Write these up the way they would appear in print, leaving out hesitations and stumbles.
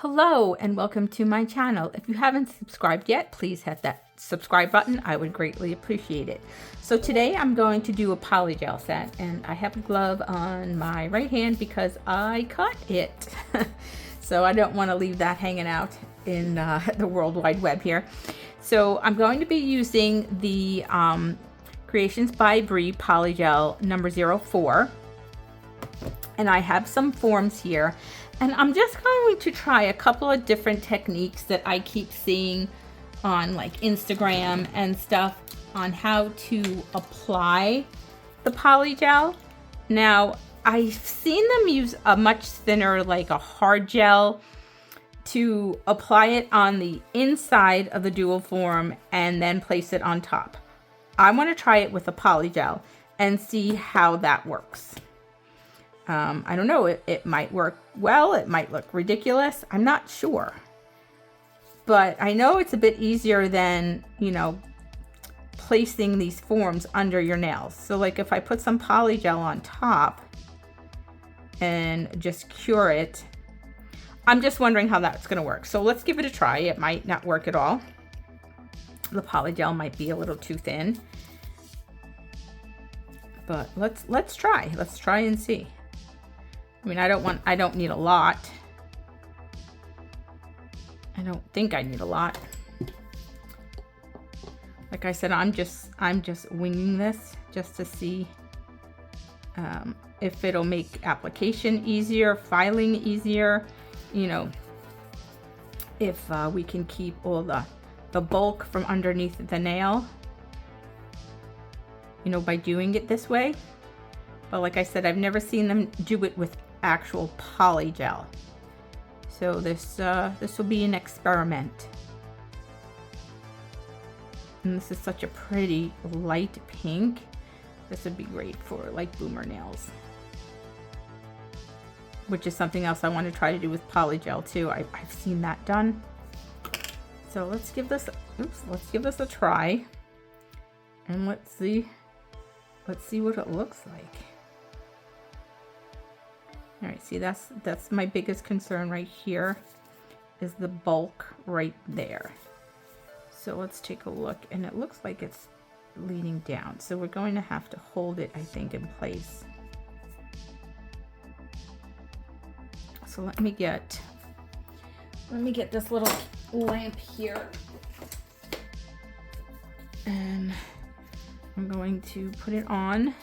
Hello and welcome to my channel. If you haven't subscribed yet, please hit that subscribe button. I would greatly appreciate it. So today I'm going to do a polygel set, and I have a glove on my right hand because I cut it. So I don't want to leave that hanging out in the World Wide Web here. So I'm going to be using the Creations by Brii Polygel number 04. And I have some forms here. And I'm just going to try a couple of different techniques that I keep seeing on like Instagram and stuff on how to apply the polygel. Now, I've seen them use a much thinner, like a hard gel, to apply it on the inside of the dual form and then place it on top. I want to try it with a polygel and see how that works. I don't know, it might work well, it might look ridiculous, I'm not sure. But I know it's a bit easier than, you know, placing these forms under your nails. So like if I put some polygel on top and just cure it, I'm just wondering how that's going to work. So let's give it a try. It might not work at all. The polygel might be a little too thin. But let's try. Let's try and see. I mean, I don't need a lot. I don't think I need a lot. Like I said, I'm just winging this just to see if it'll make application easier, filing easier, you know, if we can keep all the bulk from underneath the nail, you know, by doing it this way. But like I said, I've never seen them do it with actual polygel. So this will be an experiment. And this is such a pretty light pink. This would be great for like boomer nails, which is something else I want to try to do with polygel too. I've seen that done. So let's give this a try, and let's see what it looks like. All right, see, that's my biggest concern right here, is the bulk right there. So let's take a look, and it looks like it's leaning down. So we're going to have to hold it, I think, in place. So let me get this little lamp here, and I'm going to put it on.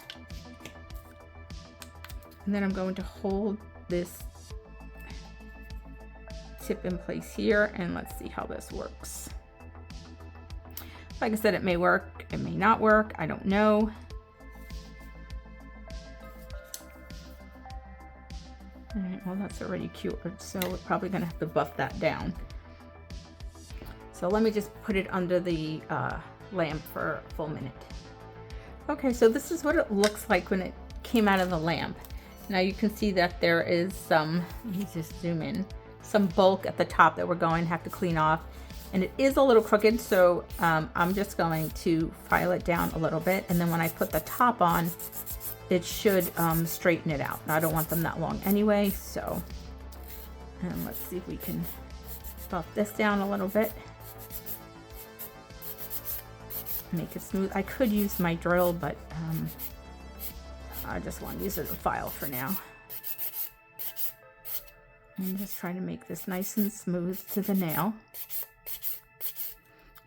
And then I'm going to hold this tip in place here, and let's see how this works. Like I said, it may work, it may not work, I don't know. All right, well, that's already cured, so we're probably gonna have to buff that down. So let me just put it under the lamp for a full minute. Okay, so this is what it looks like when it came out of the lamp. Now you can see that there is some, let me just zoom in, some bulk at the top that we're going to have to clean off. And it is a little crooked, so I'm just going to file it down a little bit. And then when I put the top on, it should straighten it out. Now, I don't want them that long anyway, so let's see if we can buff this down a little bit. Make it smooth. I could use my drill, but I just want to use it as a file for now. And just try to make this nice and smooth to the nail.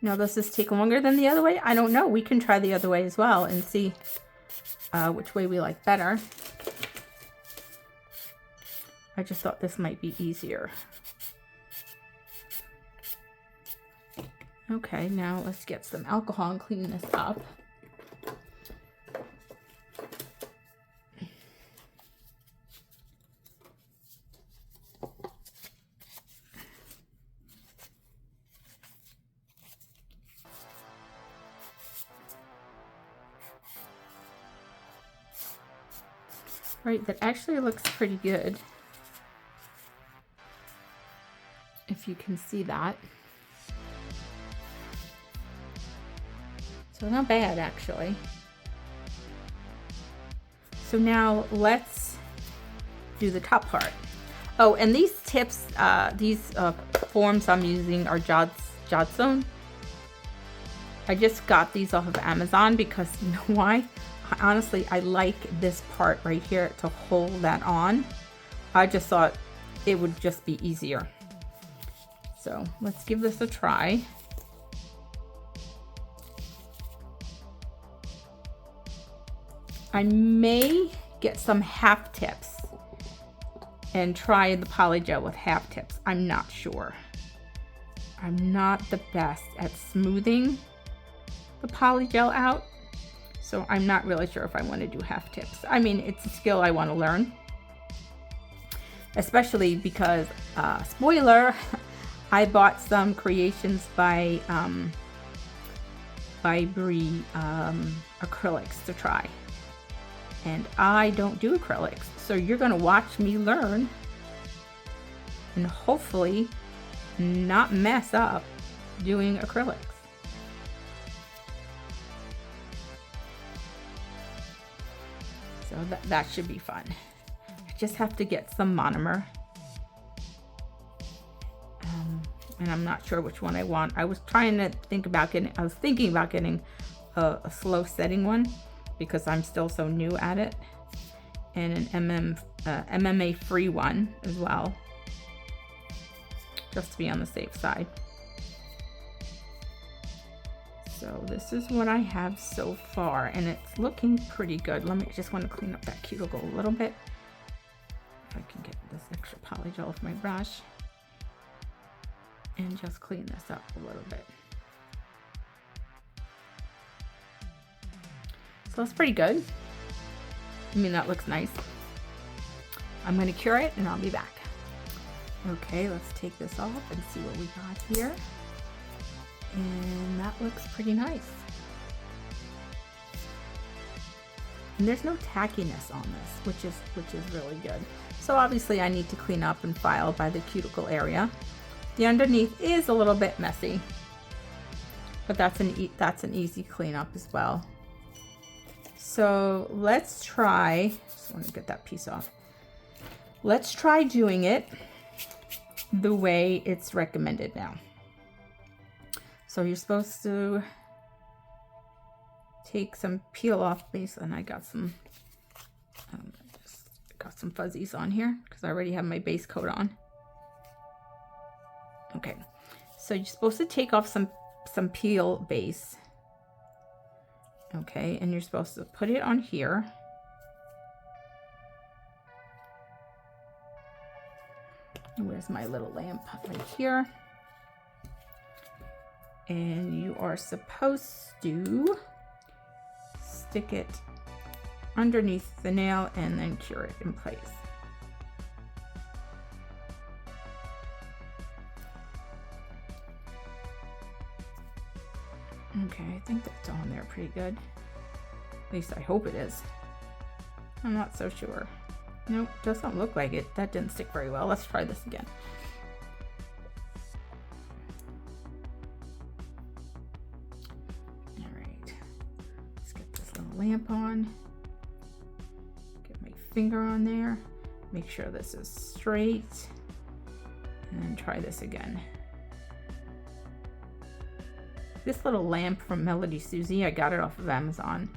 Now, does this take longer than the other way? I don't know. We can try the other way as well and see which way we like better. I just thought this might be easier. Okay, now let's get some alcohol and clean this up. Right, that actually looks pretty good, if you can see that. So not bad, actually. So now let's do the top part. Oh, and these tips, these forms I'm using are Jodstone. I just got these off of Amazon because, you know why? Honestly, I like this part right here to hold that on. I just thought it would just be easier. So let's give this a try. I may get some half tips and try the Polygel with half tips. I'm not sure. I'm not the best at smoothing the Polygel out, so I'm not really sure if I want to do half tips. I mean, it's a skill I want to learn, especially because, spoiler, I bought some creations by Brii acrylics to try. And I don't do acrylics, so you're gonna watch me learn and hopefully not mess up doing acrylics. So that should be fun. I just have to get some monomer. And I'm not sure which one I want. I was trying to think about getting, I was thinking about getting a slow setting one, because I'm still so new at it, and an MMA free one as well, just to be on the safe side. So this is what I have so far, and it's looking pretty good. Let me just want to clean up that cuticle a little bit. If I can get this extra Polygel off my brush and just clean this up a little bit. So that's pretty good. I mean, that looks nice. I'm going to cure it and I'll be back. Okay, let's take this off and see what we got here. And that looks pretty nice. And there's no tackiness on this, which is really good. So obviously I need to clean up and file by the cuticle area. The underneath is a little bit messy, but that's an easy cleanup as well. So let's try, just want to get that piece off. Let's try doing it the way it's recommended now. So you're supposed to take some peel off base, and I got some fuzzies on here because I already have my base coat on. Okay, so you're supposed to take off some peel base. Okay, and you're supposed to put it on here. Where's my little lamp? Right here. And you are supposed to stick it underneath the nail and then cure it in place. Okay, I think that's on there pretty good. At least I hope it is. I'm not so sure. Nope, doesn't look like it. That didn't stick very well. Let's try this again. All right, let's get this little lamp on. Get my finger on there. Make sure this is straight. And then try this again. This little lamp from Melody Susie, I got it off of Amazon.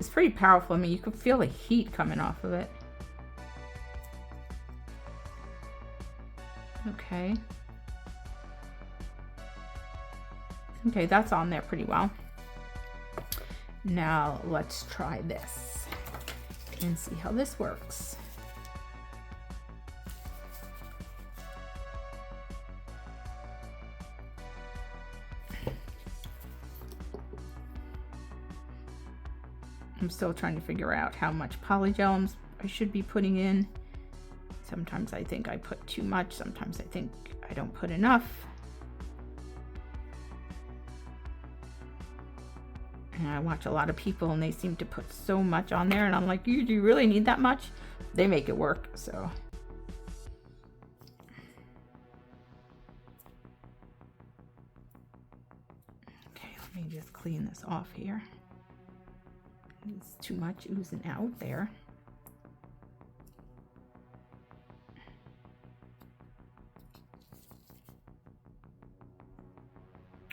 It's pretty powerful. I mean, you can feel the heat coming off of it. Okay. Okay, that's on there pretty well. Now let's try this and see how this works. I'm still trying to figure out how much Polygel I should be putting in. Sometimes I think I put too much, sometimes I think I don't put enough. And I watch a lot of people and they seem to put so much on there, and I'm like, do you really need that much? They make it work, so. Okay, let me just clean this off here. It's too much oozing out there.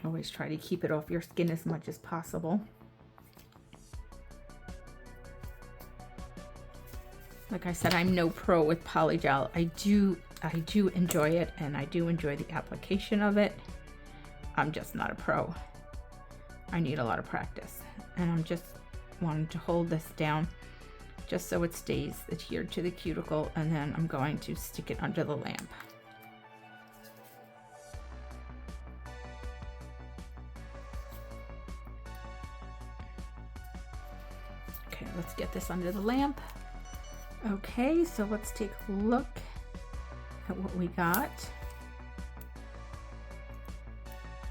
Always try to keep it off your skin as much as possible. Like I said, I'm no pro with polygel. I do enjoy it, and I do enjoy the application of it. I'm just not a pro. I need a lot of practice, and I'm just wanting to hold this down just so it stays adhered to the cuticle, and then I'm going to stick it under the lamp. Okay, let's get this under the lamp. Okay, so let's take a look at what we got.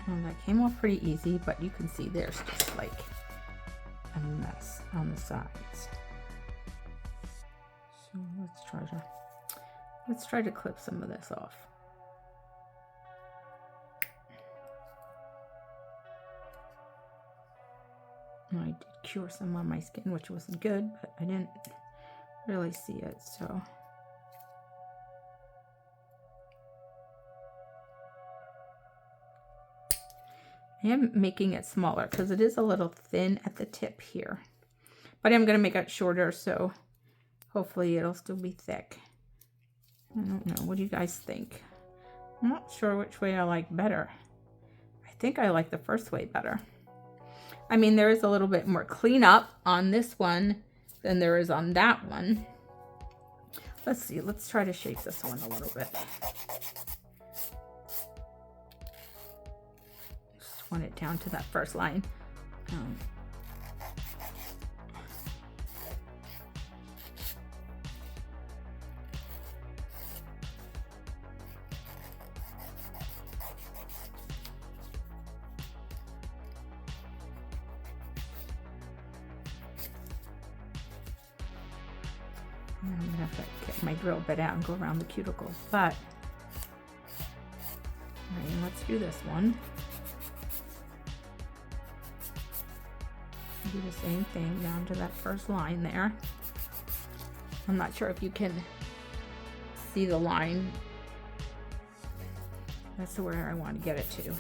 And that came off pretty easy, but you can see there's just like a mess on the sides. So let's try to clip some of this off. I did cure some on my skin, which wasn't good, but I didn't really see it, so. I am making it smaller because it is a little thin at the tip here, but I'm going to make it shorter, so hopefully it'll still be thick. I don't know. What do you guys think? I'm not sure which way I like better. I think I like the first way better. I mean, there is a little bit more cleanup on this one than there is on that one. Let's see. Let's try to shape this one a little bit. Just want it down to that first line. I'm gonna have to get my drill bit out and go around the cuticle, but all right, let's do this one. Do the same thing down to that first line there. I'm not sure if you can see the line. That's where I want to get it to.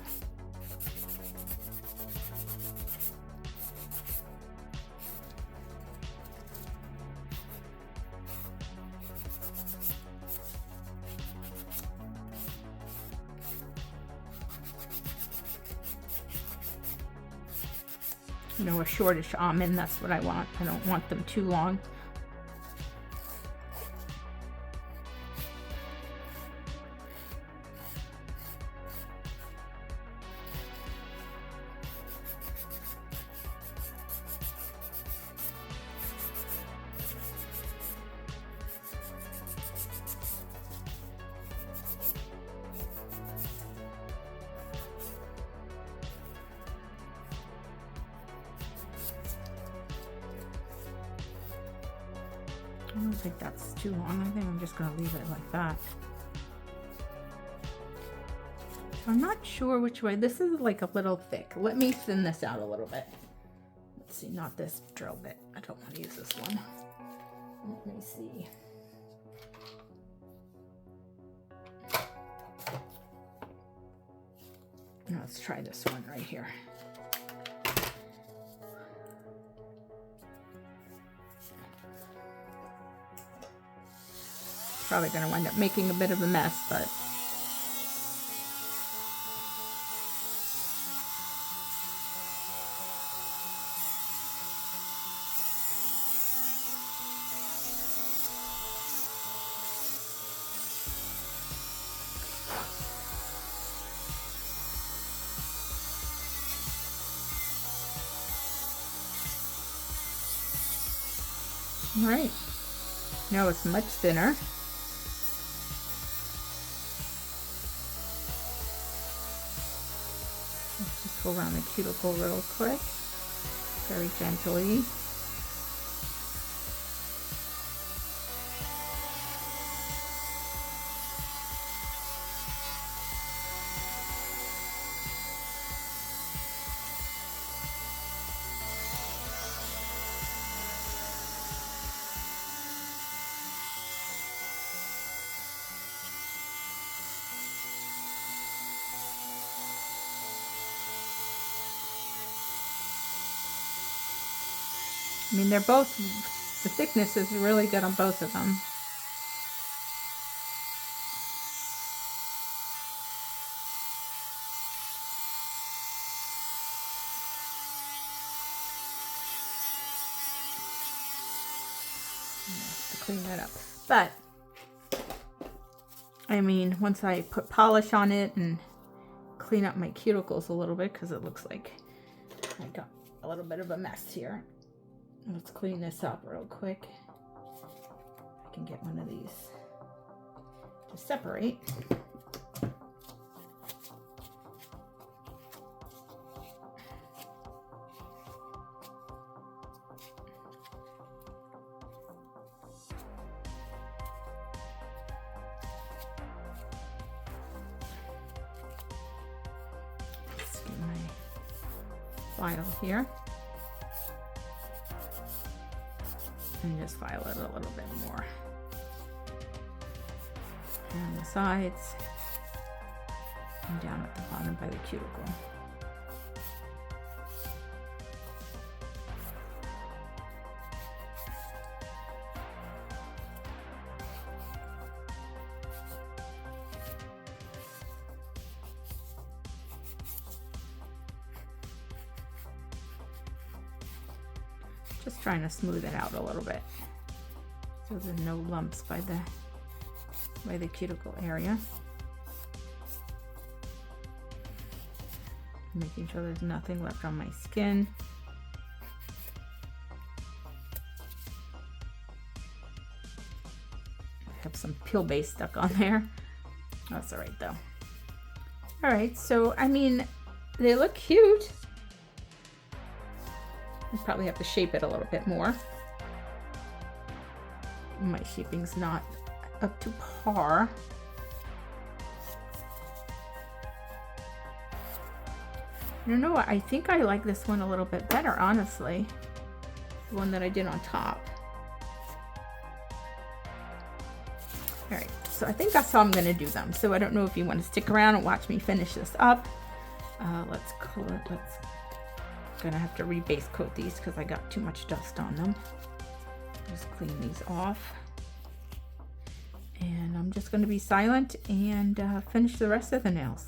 You know, a shortish almond, that's what I want. I don't want them too long. I don't think that's too long. I think I'm just going to leave it like that. I'm not sure which way. This is like a little thick. Let me thin this out a little bit. Let's see, not this drill bit. I don't want to use this one. Let me see. Now let's try this one right here. Probably going to wind up making a bit of a mess, but all right. Now it's much thinner. Let's just go around the cuticle real quick, very gently. I mean, they're both, the thickness is really good on both of them. To clean that up. But, I mean, once I put polish on it and clean up my cuticles a little bit, because it looks like I got a little bit of a mess here. Let's clean this up real quick. I can get one of these to separate. Let's get my file here. And just file it a little bit more. And the sides. And down at the bottom by the cuticle. Just trying to smooth it out a little bit so there's no lumps by the cuticle area. Making sure there's nothing left on my skin. I have some peel base stuck on there. That's all right though. All right, so I mean, they look cute. I probably have to shape it a little bit more. My shaping's not up to par. I don't know, I think I like this one a little bit better, honestly. The one that I did on top. All right, so I think that's how I'm gonna do them. So I don't know if you want to stick around and watch me finish this up. Let's gonna have to rebase coat these because I got too much dust on them. Just clean these off. And I'm just gonna be silent and finish the rest of the nails.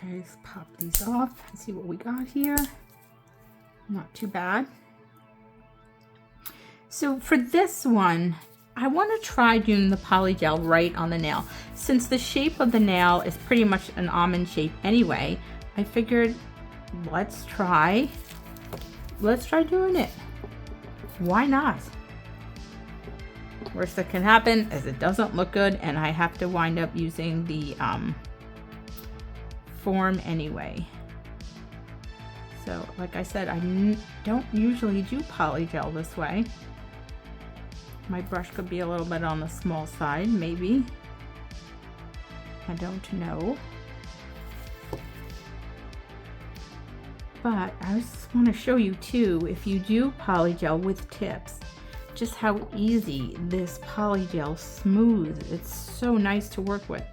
Okay, let's pop these off and see what we got here. Not too bad. So for this one, I want to try doing the polygel right on the nail. Since the shape of the nail is pretty much an almond shape anyway, I figured let's try doing it. Why not? Worst that can happen is it doesn't look good and I have to wind up using the form anyway. So like I said, I don't usually do polygel this way. My brush could be a little bit on the small side, maybe. I don't know. But I just want to show you too, if you do polygel with tips, just how easy this polygel smooths. It's so nice to work with.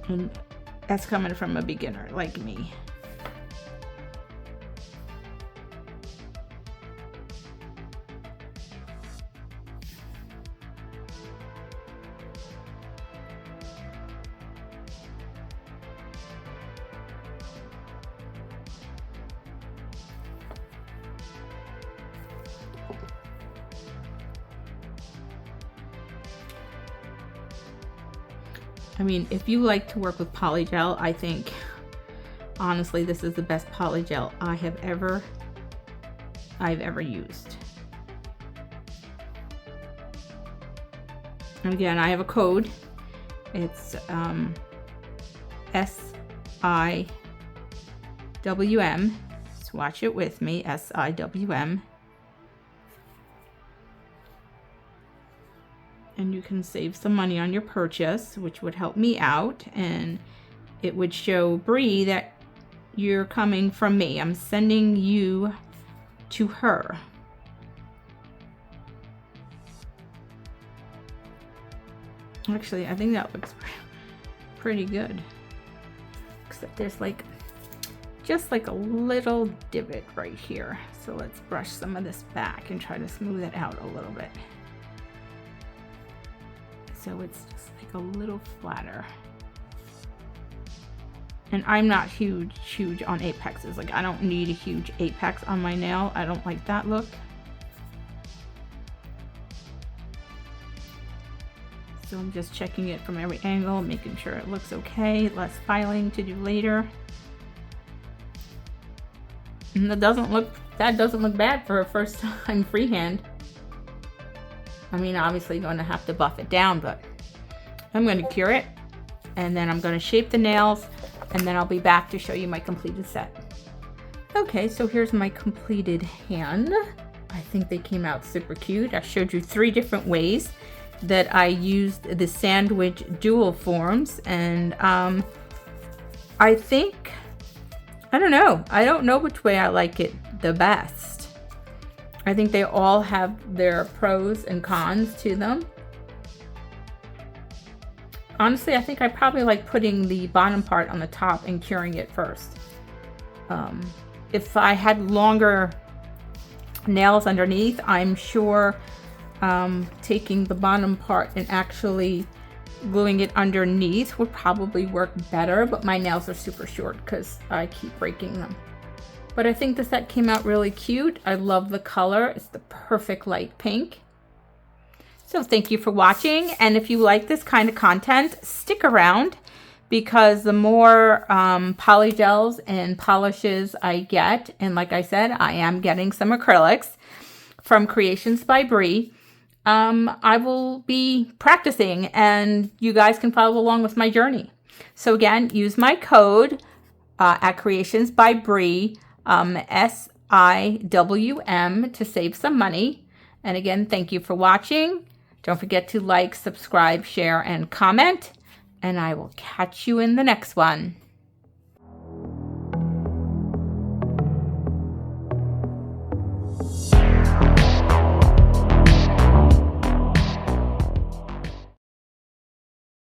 And that's coming from a beginner like me. I mean, if you like to work with polygel, I think, honestly, this is the best polygel I've ever used. And again, I have a code. It's SIWM. Swatch It With Me, SIWM. And you can save some money on your purchase, which would help me out, and it would show Brii that you're coming from me. I'm sending you to her. Actually, I think that looks pretty good, except there's like just like a little divot right here. So let's brush some of this back and try to smooth it out a little bit. So it's just like a little flatter. And I'm not huge on apexes. Like, I don't need a huge apex on my nail. I don't like that look. So I'm just checking it from every angle, making sure it looks okay. Less filing to do later. And that doesn't look bad for a first time freehand. I mean, obviously going to have to buff it down, but I'm going to cure it, and then I'm going to shape the nails, and then I'll be back to show you my completed set. Okay, so here's my completed hand. I think they came out super cute. I showed you 3 different ways that I used the sandwich dual forms, and I don't know which way I like it the best. I think they all have their pros and cons to them. Honestly, I think I probably like putting the bottom part on the top and curing it first. If I had longer nails underneath, I'm sure taking the bottom part and actually gluing it underneath would probably work better, but my nails are super short because I keep breaking them. But I think the set came out really cute. I love the color. It's the perfect light pink. So thank you for watching. And if you like this kind of content, stick around, because the more polygels and polishes I get, and like I said, I am getting some acrylics from Creations by Brii, I will be practicing, and you guys can follow along with my journey. So again, use my code at Creations by Brii, SIWM, to save some money. And again, thank you for watching. Don't forget to like, subscribe, share, and comment. And I will catch you in the next one.